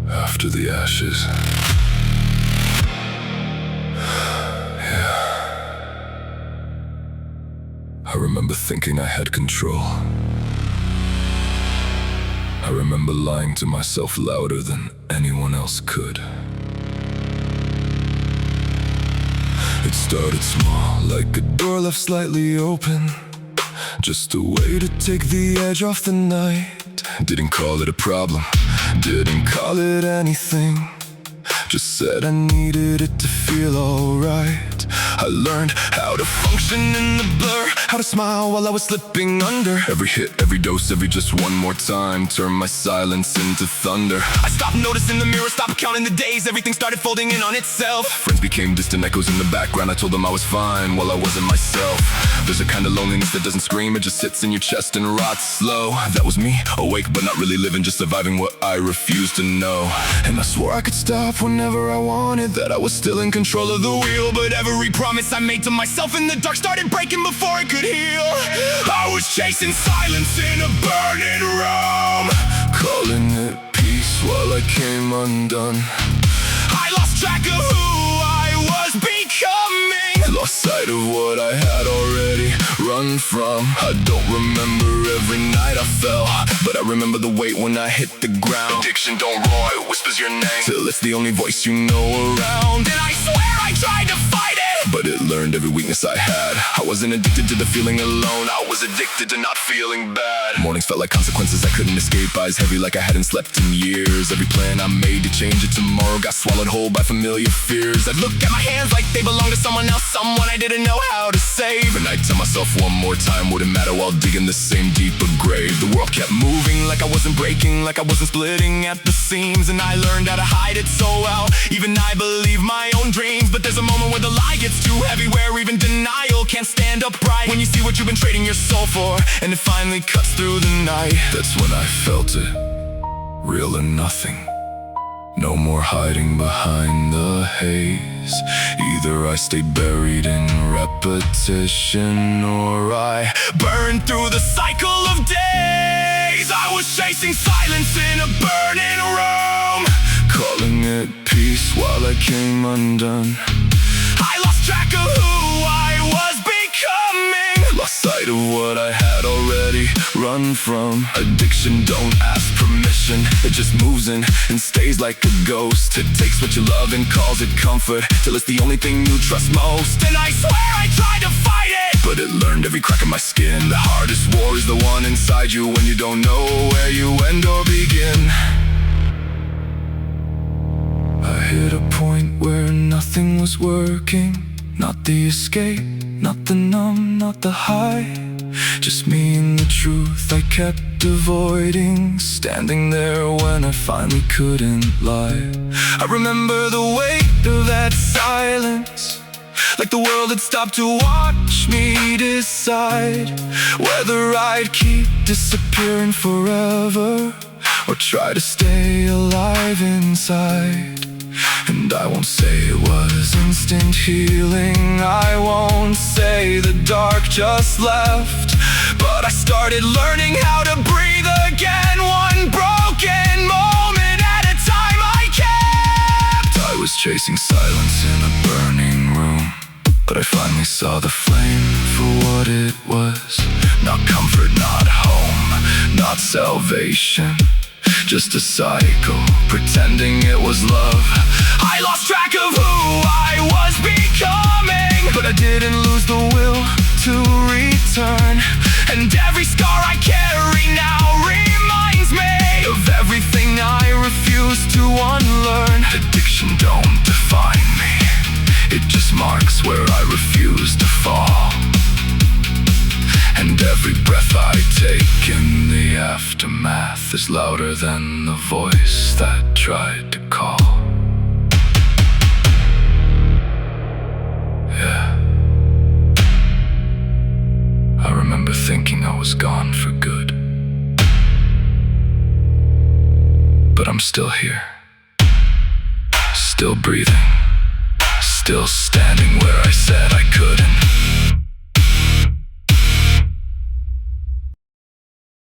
After the ashes. Yeah. I remember thinking I had control. I remember lying to myself louder than anyone else could. It started small, like a door left slightly open, just a way to take the edge off the night. Didn't call it a problem, didn't call it anything, just said I needed it to feel alright. I learned how to function in the blur, how to smile while I was slipping under. Every hit, every dose, every just one more time turned my silence into thunder. I stopped noticing the mirror, stopped counting the days. Everything started folding in on itself. Friends became distant echoes in the background. I told them I was fine while I wasn't myself. There's a kind of loneliness that doesn't scream, it just sits in your chest and rots slow. That was me, awake but not really living, just surviving what I refused to know. And I swore I could stop whenever I wanted, that I was still in control of the wheel. But every promise I made to myself in the dark started breaking before it could heal. I was chasing silence in a burning room, calling it peace while I came undone. I lost track of who I was becoming, lost sight of what I had already run from. I don't remember every night I fell, but I remember the weight when I hit the ground. Addiction don't roar, it whispers your name till it's the only voice you know around. And I swear I tried to fight it, but it learned every weakness I had. I wasn't addicted to the feeling alone, I was addicted to not feeling bad. Mornings felt like consequences I couldn't escape, eyes heavy like I hadn't slept in years. Every plan I made to change it tomorrow got swallowed whole by familiar fears. I'd look at my hands like they belonged to someone else, someone I didn't know how to save. And I'd tell myself one more time wouldn't matter while digging the same deeper grave. The world kept moving like I wasn't breaking, like I wasn't splitting at the seams. And I learned how to hide it so well, even I believe my own dreams. But there's a moment where the lie gets too heavy, where even denial can't stand upright. When you see what you've been trading your soul for, and it finally cuts through the night. That's when I felt it, real and nothing. No more hiding behind the haze. Either I stayed buried in repetition, or I burned through the cycle of days. I was chasing silence in a burning room, calling it peace while I came undone. I lost track of who I was becoming, lost sight of what I had already run from. Addiction don't ask permission, it just moves in and stays like a ghost. It takes what you love and calls it comfort, till it's the only thing you trust most. And I swear I tried to fight it, but it learned every crack in my skin. The hardest war is the one inside you, when you don't know where you end or begin. I hit a point where nothing was working, not the escape, not the numb, not the high, just me and the truth I kept avoiding, standing there when I finally couldn't lie. I remember the weight of that silence, like the world had stopped to watch me decide whether I'd keep disappearing forever, or try to stay alive inside. And I won't say it was instant healing, I won't say the dark just left, but I started learning how to breathe again, one broken moment at a time I kept. I was chasing silence in a burning room, but I finally saw the flame for what it was. Not comfort, not home, not salvation, just a cycle, pretending it was love. I lost track of who I was becoming, but I didn't lose the will to return. And every scar I carry now reminds me of everything I refuse to unlearn. Addiction don't define me, it just marks where I refuse to fall. And every breath I take in the aftermath is louder than the voice that tried to call. Yeah. I remember thinking I was gone for good, but I'm still here, still breathing, still standing where I said I couldn't.